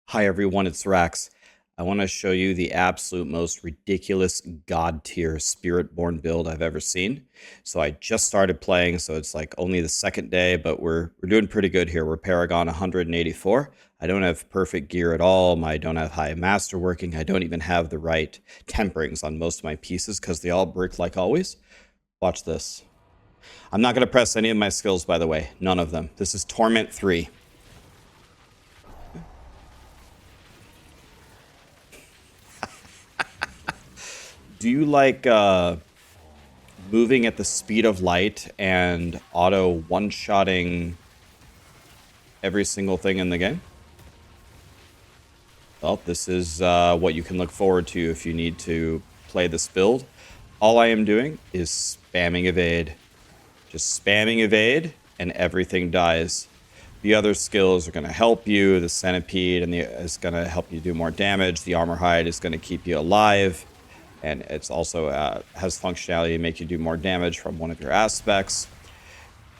Hi everyone, it's Rax. I want to show you the absolute most ridiculous god tier Spiritborn build I've ever seen. So I just started playing, so it's like only the second day, but we're doing pretty good here. We're Paragon 184. I don't have perfect gear at all. I don't have high masterworking. I don't even have the right temperings on most of my pieces because they all brick like always. Watch this. I'm not going to press any of my skills, by the way. None of them. This is Torment 3. Do you like moving at the speed of light and auto one-shotting every single thing in the game? Well, this is what you can look forward to if you need to play this build. All I am doing is spamming evade. Just spamming evade and everything dies. The other skills are going to help you. The Centipede is going to help you do more damage. The Armor Hide is going to keep you alive. And it's also has functionality to make you do more damage from one of your aspects.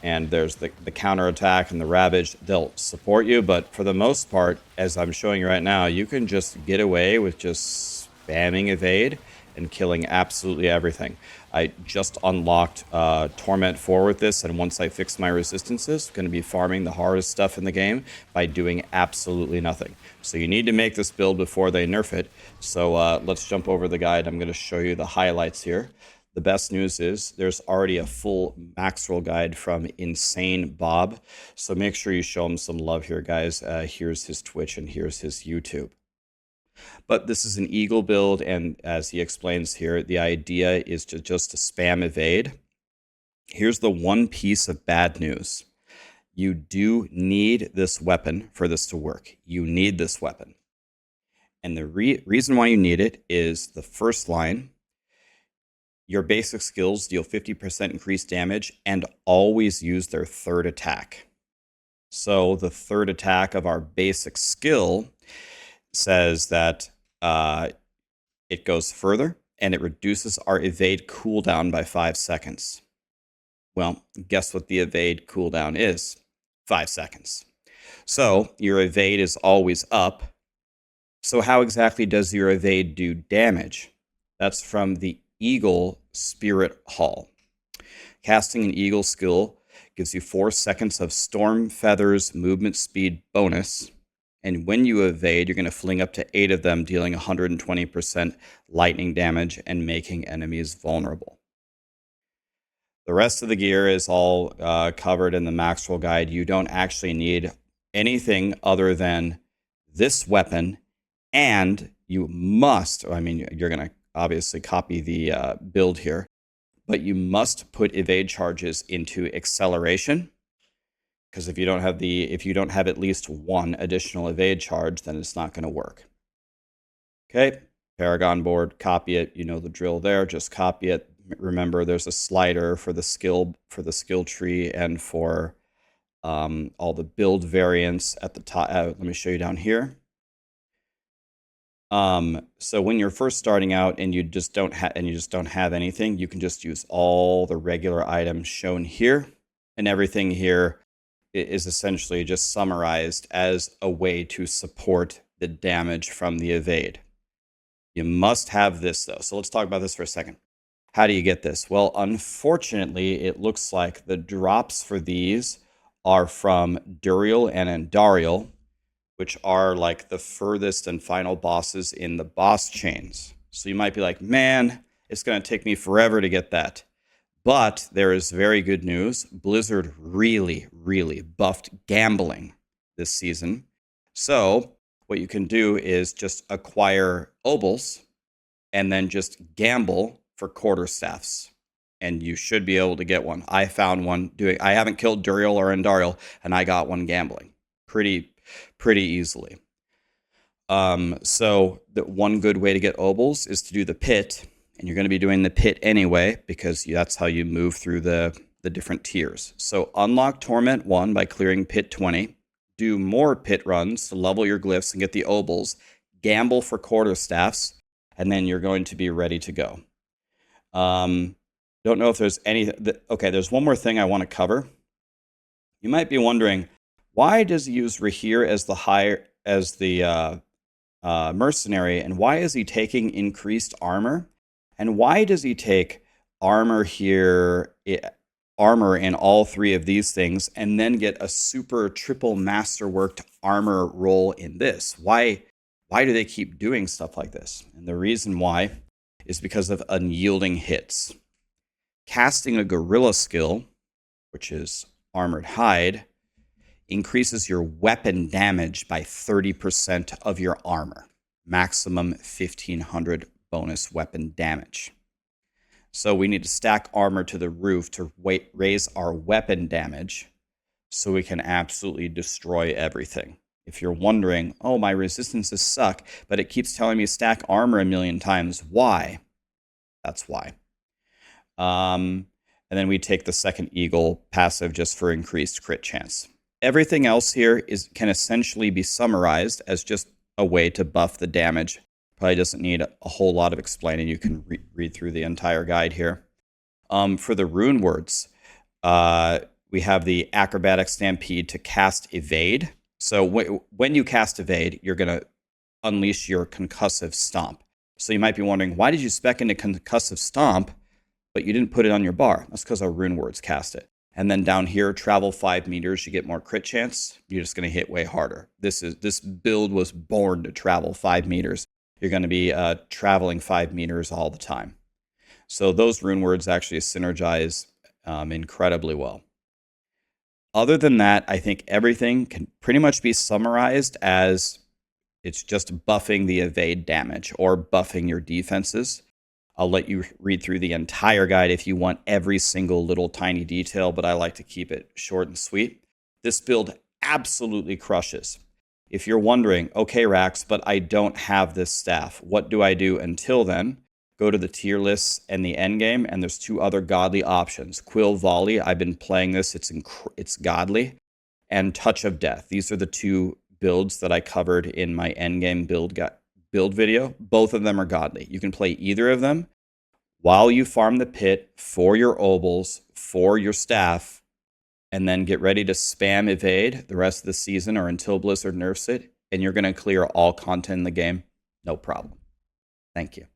And there's the counterattack and the Ravage. They'll support you, but for the most part, as I'm showing you right now, you can just get away with just spamming evade and killing absolutely everything. I just unlocked Torment 4 with this, and once I fix my resistances, I'm going to be farming the hardest stuff in the game by doing absolutely nothing. So you need to make this build before they nerf it. So let's jump over the guide. I'm going to show you the highlights here. The best news is there's already a full Maxroll guide from Insane Bob. So make sure you show him some love here, guys. Here's his Twitch and here's his YouTube. But this is an Eagle build, and as he explains here, the idea is to just spam evade. Here's the one piece of bad news. You do need this weapon for this to work. You need this weapon. And the reason why you need it is the first line. Your basic skills deal 50% increased damage and always use their third attack. So the third attack of our basic skill says that it goes further and it reduces our evade cooldown by 5 seconds. Well, guess what the evade cooldown is? 5 seconds. So your evade is always up. So how exactly does your evade do damage? That's from the Eagle Spirit Hall. Casting an Eagle skill gives you 4 seconds of Storm Feather's movement speed bonus. And when you evade, you're going to fling up to 8 of them, dealing 120% lightning damage and making enemies vulnerable. The rest of the gear is all covered in the Maxroll guide. You don't actually need anything other than this weapon, and you must, I mean, you're going to obviously copy the build here, but you must put evade charges into acceleration. Because if you don't have at least one additional evade charge, then it's not going to work. Okay, Paragon board, copy it. You know the drill there. Just copy it. Remember, there's a slider for the skill tree and for all the build variants at the top. Let me show you down here. So when you're first starting out and you just don't have anything, you can just use all the regular items shown here, and everything here is essentially just summarized as a way to support the damage from the evade. You must have this, though. So let's talk about this for a second. How do you get this? Well, unfortunately, it looks like the drops for these are from Duriel and Andariel, which are like the furthest and final bosses in the boss chains. So you might be like, man, it's going to take me forever to get that. But there is very good news. Blizzard really, really buffed gambling this season. So what you can do is just acquire obols and then just gamble for quarterstaffs. And you should be able to get one. I found one I haven't killed Duriel or Andariel, and I got one gambling pretty easily. So the one good way to get obols is to do the pit. And you're going to be doing the pit anyway, because that's how you move through the different tiers. So unlock Torment 1 by clearing pit 20. Do more pit runs to level your glyphs and get the obols. Gamble for quarterstaffs, and then you're going to be ready to go. Don't know if there's any... Okay, there's one more thing I want to cover. You might be wondering, why does he use Rahir as as the mercenary, and why is he taking increased armor? And why does he take armor here, armor in all three of these things, and then get a super triple masterworked armor roll in this? Why do they keep doing stuff like this? And the reason why is because of unyielding hits. Casting a gorilla skill, which is armored hide, increases your weapon damage by 30% of your armor. Maximum 1500 bonus weapon damage. So we need to stack armor to the roof to raise our weapon damage so we can absolutely destroy everything. If you're wondering, oh, my resistances suck, but it keeps telling me stack armor a million times. Why? That's why. And then we take the second eagle passive just for increased crit chance. Everything else here can essentially be summarized as just a way to buff the damage. Probably doesn't need a whole lot of explaining. You can read through the entire guide here. For the rune words, we have the Acrobatic Stampede to cast Evade. So when you cast Evade, you're going to unleash your Concussive Stomp. So you might be wondering, why did you spec into Concussive Stomp, but you didn't put it on your bar? That's because our rune words cast it. And then down here, travel 5 meters, you get more crit chance. You're just going to hit way harder. This build was born to travel 5 meters. You're going to be traveling 5 meters all the time. So those rune words actually synergize incredibly well. Other than that, I think everything can pretty much be summarized as it's just buffing the evade damage or buffing your defenses. I'll let you read through the entire guide if you want every single little tiny detail, but I like to keep it short and sweet. This build absolutely crushes. If you're wondering, okay, Rax, but I don't have this staff, what do I do until then? Go to the tier lists and the endgame, and there's 2 other godly options. Quill, Volley, I've been playing this, it's godly, and Touch of Death. These are the 2 builds that I covered in my endgame build video. Both of them are godly. You can play either of them while you farm the pit for your obols, for your staff, and then get ready to spam evade the rest of the season or until Blizzard nerfs it, and you're going to clear all content in the game. No problem. Thank you.